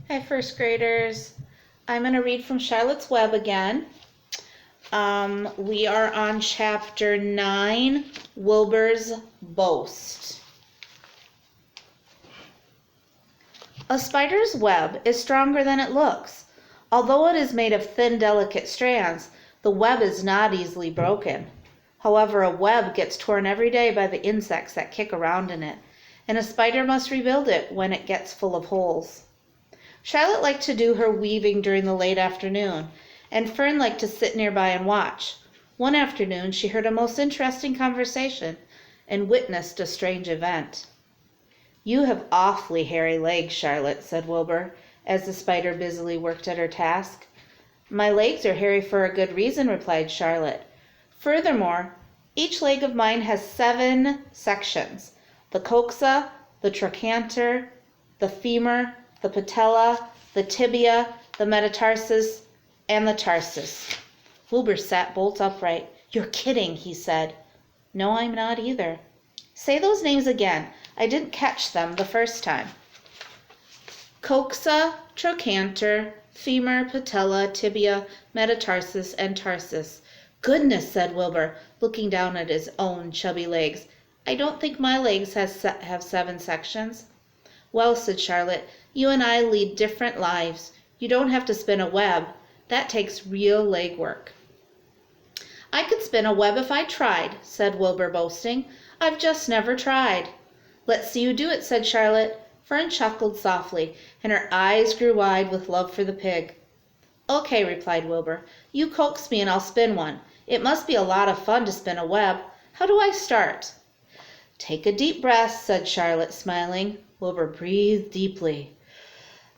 Hi, first graders. I'm going to read from Charlotte's Web again. We are on chapter 9, Wilbur's Boast. A spider's web is stronger than it looks. Although it is made of thin, delicate strands, the web is not easily broken. However, a web gets torn every day by the insects that kick around in it, and a spider must rebuild it when it gets full of holes. Charlotte liked to do her weaving during the late afternoon, and Fern liked to sit nearby and watch. One afternoon she heard a most interesting conversation and witnessed a strange event. "You have awfully hairy legs, Charlotte," said Wilbur, as the spider busily worked at her task. "My legs are hairy for a good reason," replied Charlotte. "Furthermore, each leg of mine has 7 sections: the coxa, the trochanter, the femur, the patella, the tibia, the metatarsus, and the tarsus." Wilbur sat bolt upright. "You're kidding," he said. "No, I'm not either." "Say those names again. I didn't catch them the first time." Coxa, trochanter, femur, patella, tibia, metatarsus, and tarsus. "Goodness," said Wilbur, looking down at his own chubby legs. "I don't think my legs have 7 sections." "Well," said Charlotte, "you and I lead different lives. You don't have to spin a web. That takes real leg work." "I could spin a web if I tried," said Wilbur, boasting. "I've just never tried." "Let's see you do it," said Charlotte. Fern chuckled softly, and her eyes grew wide with love for the pig. "Okay," replied Wilbur. "You coax me and I'll spin one. It must be a lot of fun to spin a web. How do I start?" "Take a deep breath," said Charlotte, smiling. Wilbur breathed deeply.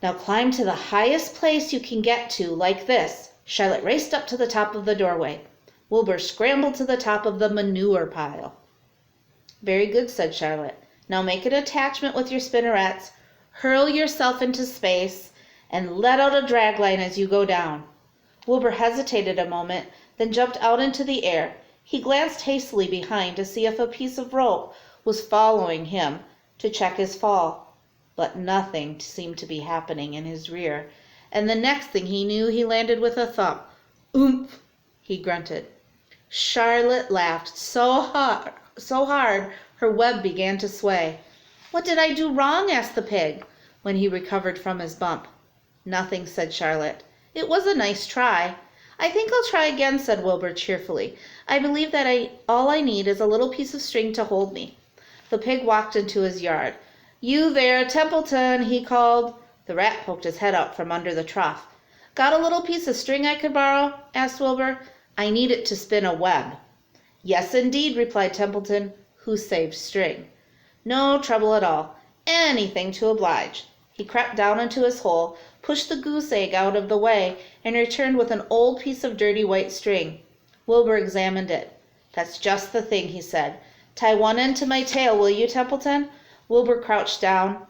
"Now climb to the highest place you can get to, like this." Charlotte raced up to the top of the doorway. Wilbur scrambled to the top of the manure pile. "Very good," said Charlotte. "Now make an attachment with your spinnerets, hurl yourself into space, and let out a drag line as you go down." Wilbur hesitated a moment, then jumped out into the air. He glanced hastily behind to see if a piece of rope was following him to check his fall, but nothing seemed to be happening in his rear, and the next thing he knew he landed with a thump. "Oomph!" he grunted. Charlotte laughed so hard her web began to sway. "What did I do wrong?" asked the pig, when he recovered from his bump. "Nothing," said Charlotte. "It was a nice try." "I think I'll try again," said Wilbur cheerfully. "I believe that all I need is a little piece of string to hold me." The pig walked into his yard. "You there, Templeton," he called. The rat poked his head out from under the trough. "Got a little piece of string I could borrow?" asked Wilbur. "I need it to spin a web." "Yes, indeed," replied Templeton, who saved string. "No trouble at all. Anything to oblige." He crept down into his hole, pushed the goose egg out of the way, and returned with an old piece of dirty white string. Wilbur examined it. "That's just the thing," he said. "Tie one end to my tail, will you, Templeton?" Wilbur crouched down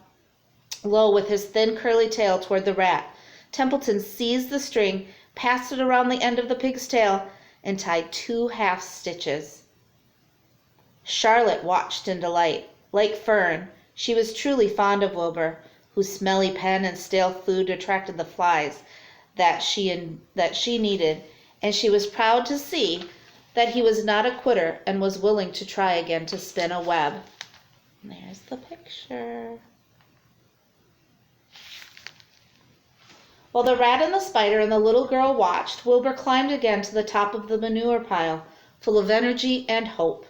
low with his thin curly tail toward the rat. Templeton seized the string, passed it around the end of the pig's tail, and tied 2 half stitches. Charlotte watched in delight. Like Fern, she was truly fond of Wilbur, whose smelly pen and stale food attracted the flies that she needed, and she was proud to see that he was not a quitter and was willing to try again to spin a web. There's the picture. While the rat and the spider and the little girl watched, Wilbur climbed again to the top of the manure pile, full of energy and hope.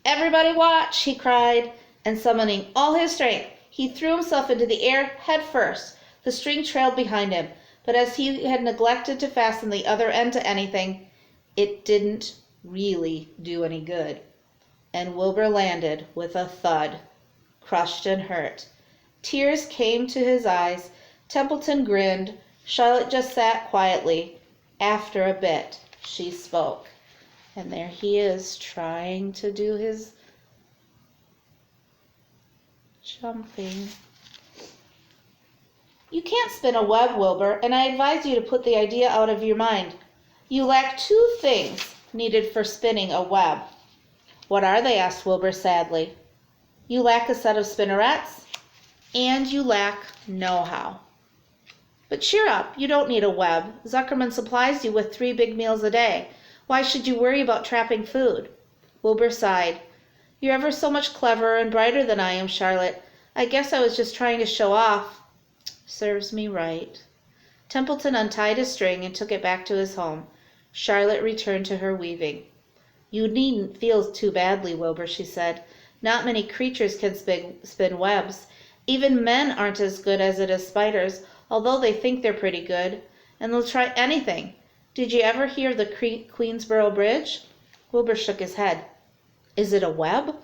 "Everybody watch!" he cried, and summoning all his strength, he threw himself into the air head first. The string trailed behind him, but as he had neglected to fasten the other end to anything, it didn't really do any good, and Wilbur landed with a thud, crushed and hurt. Tears came to his eyes. Templeton grinned. Charlotte just sat quietly. After a bit, she spoke. And there he is, trying to do his jumping. "You can't spin a web, Wilbur, and I advise you to put the idea out of your mind. You lack 2 things needed for spinning a web." "What are they?" asked Wilbur sadly. "You lack a set of spinnerets, and you lack know-how." But cheer up, you don't need a web. Zuckerman supplies you with 3 big meals a day. Why should you worry about trapping food? Wilbur sighed. You're ever so much cleverer and brighter than I am, Charlotte. I guess I was just trying to show off. Serves me right. Templeton untied his string and took it back to his home. Charlotte returned to her weaving. You needn't feel too badly, Wilbur, she said. Not many creatures can spin webs. Even men aren't as good as it as spiders, although they think they're pretty good. And they'll try anything. Did you ever hear of the Queensboro Bridge? Wilbur shook his head. Is it a web?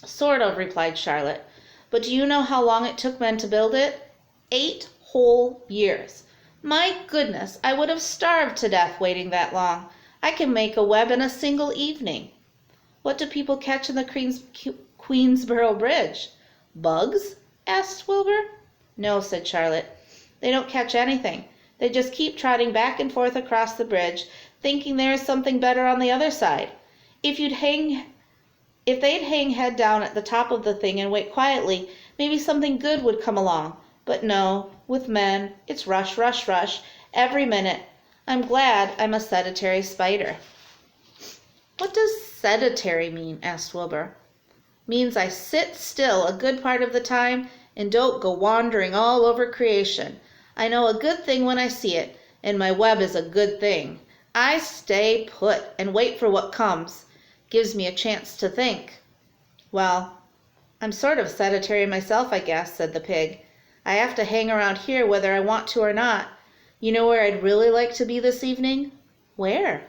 Sort of, replied Charlotte. But do you know how long it took men to build it? 8 whole years. My goodness, I would have starved to death waiting that long. I can make a web in a single evening. What do people catch in the Queensboro Bridge? Bugs? Asked Wilbur. No, said Charlotte. They don't catch anything. They just keep trotting back and forth across the bridge, thinking there is something better on the other side. If they'd hang head down at the top of the thing and wait quietly, maybe something good would come along. But no, with men, it's rush, rush, rush, every minute. I'm glad I'm a sedentary spider. What does sedentary mean? Asked Wilbur. Means I sit still a good part of the time and don't go wandering all over creation. I know a good thing when I see it, and my web is a good thing. I stay put and wait for what comes. Gives me a chance to think. Well, I'm sort of sedentary myself, I guess, said the pig. I have to hang around here whether I want to or not. You know where I'd really like to be this evening? Where?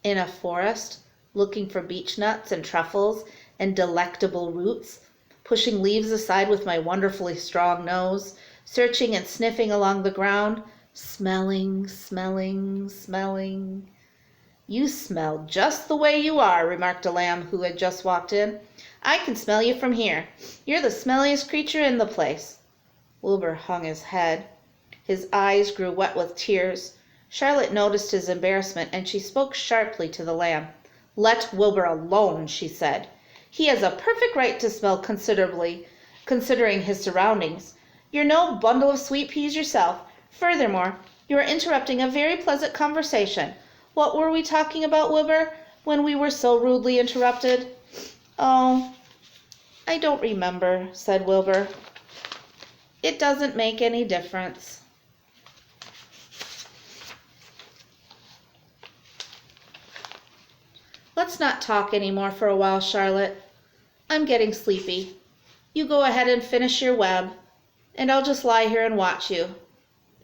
In a forest, looking for beech nuts and truffles and delectable roots, pushing leaves aside with my wonderfully strong nose, searching and sniffing along the ground, smelling, smelling, smelling. You smell just the way you are, remarked a lamb who had just walked in. I can smell you from here. You're the smelliest creature in the place. Wilbur hung his head. His eyes grew wet with tears. Charlotte noticed his embarrassment, and she spoke sharply to the lamb. Let Wilbur alone, she said. He has a perfect right to smell considering his surroundings. You're no bundle of sweet peas yourself. Furthermore, you are interrupting a very pleasant conversation. What were we talking about, Wilbur, when we were so rudely interrupted? Oh, I don't remember, said Wilbur. It doesn't make any difference. Let's not talk any more for a while, Charlotte. I'm getting sleepy. You go ahead and finish your web, and I'll just lie here and watch you.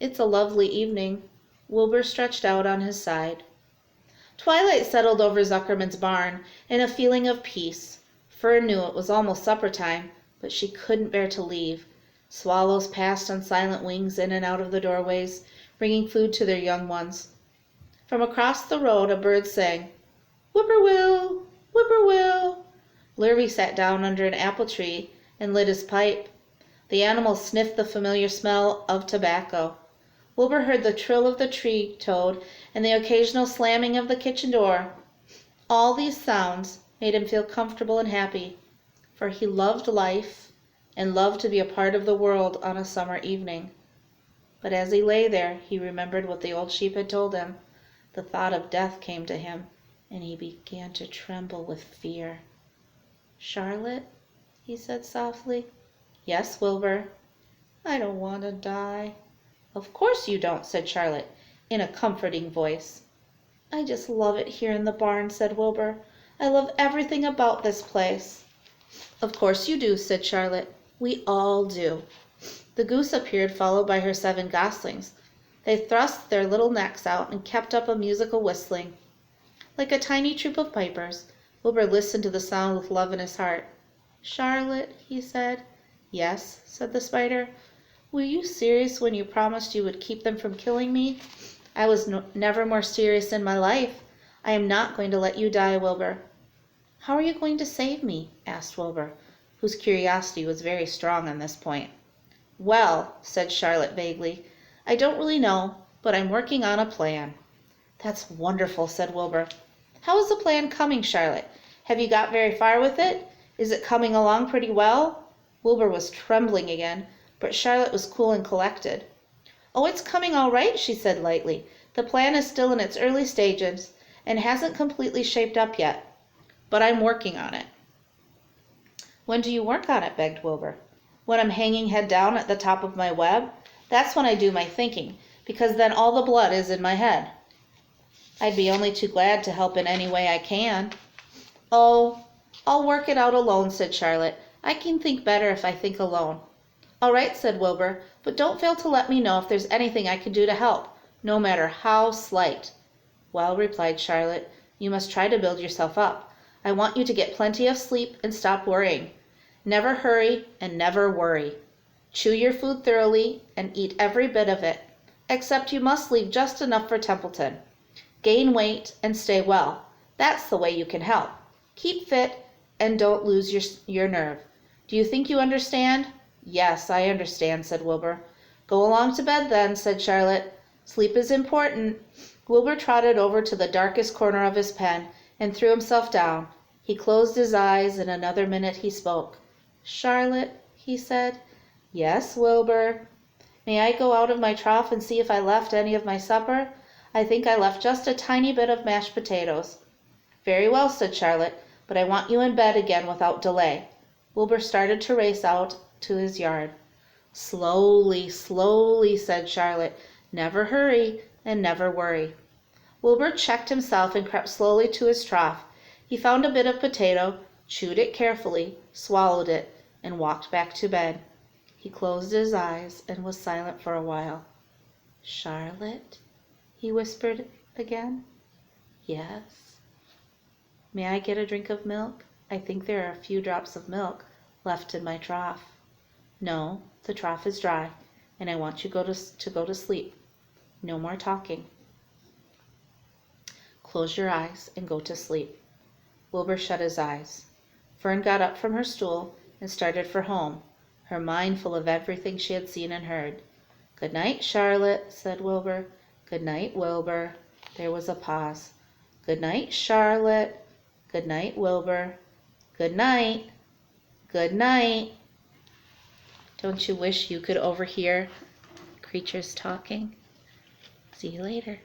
It's a lovely evening. Wilbur stretched out on his side. Twilight settled over Zuckerman's barn, and a feeling of peace. Fern knew it was almost supper time, but she couldn't bear to leave. Swallows passed on silent wings in and out of the doorways, bringing food to their young ones. From across the road a bird sang, Whippoorwill, whippoorwill. Lurvy sat down under an apple tree and lit his pipe. The animal sniffed the familiar smell of tobacco. Wilbur heard the trill of the tree toad and the occasional slamming of the kitchen door. All these sounds made him feel comfortable and happy, for he loved life and loved to be a part of the world on a summer evening. But as he lay there, he remembered what the old sheep had told him. The thought of death came to him, and he began to tremble with fear. Charlotte, he said softly. Yes, Wilbur. I don't want to die. Of course you don't, said Charlotte, in a comforting voice. I just love it here in the barn, said Wilbur. I love everything about this place. Of course you do, said Charlotte. We all do. The goose appeared, followed by her 7 goslings. They thrust their little necks out and kept up a musical whistling. Like a tiny troop of pipers, Wilbur listened to the sound with love in his heart. Charlotte, he said. Yes, said the spider. Were you serious when you promised you would keep them from killing me? I was never more serious in my life. I am not going to let you die, Wilbur. How are you going to save me? Asked Wilbur, whose curiosity was very strong on this point. Well, said Charlotte vaguely, I don't really know, but I'm working on a plan. That's wonderful, said Wilbur. How is the plan coming, Charlotte? Have you got very far with it? Is it coming along pretty well? Wilbur was trembling again, but Charlotte was cool and collected. "Oh, it's coming all right," she said lightly. "The plan is still in its early stages and hasn't completely shaped up yet, but I'm working on it." "When do you work on it?" begged Wilbur. "When I'm hanging head down at the top of my web. That's when I do my thinking, because then all the blood is in my head." "I'd be only too glad to help in any way I can." "Oh, I'll work it out alone," said Charlotte. "I can think better if I think alone." "All right," said Wilbur, "but don't fail to let me know if there's anything I can do to help, no matter how slight." "Well," replied Charlotte, "you must try to build yourself up. I want you to get plenty of sleep and stop worrying. Never hurry and never worry. Chew your food thoroughly and eat every bit of it, except you must leave just enough for Templeton. Gain weight and stay well. That's the way you can help. Keep fit and don't lose your nerve. Do you think you understand?" "Yes, I understand," said Wilbur. "Go along to bed then," said Charlotte. "Sleep is important." Wilbur trotted over to the darkest corner of his pen and threw himself down. He closed his eyes. In another minute he spoke. "Charlotte," he said. "Yes, Wilbur." "May I go out of my trough and see if I left any of my supper? I think I left just a tiny bit of mashed potatoes." "Very well," said Charlotte, "but I want you in bed again without delay." Wilbur started to race out to his yard. "Slowly, slowly," said Charlotte. "Never hurry and never worry." Wilbur checked himself and crept slowly to his trough. He found a bit of potato, chewed it carefully, swallowed it, and walked back to bed. He closed his eyes and was silent for a while. "Charlotte," he whispered again. "Yes." "May I get a drink of milk? I think there are a few drops of milk left in my trough." "No, the trough is dry, and I want you to go to sleep. No more talking. Close your eyes and go to sleep." Wilbur shut his eyes. Fern got up from her stool and started for home, her mind full of everything she had seen and heard. "Good night, Charlotte," said Wilbur. "Good night, Wilbur." There was a pause. "Good night, Charlotte." "Good night, Wilbur." "Good night." "Good night." Don't you wish you could overhear creatures talking? See you later.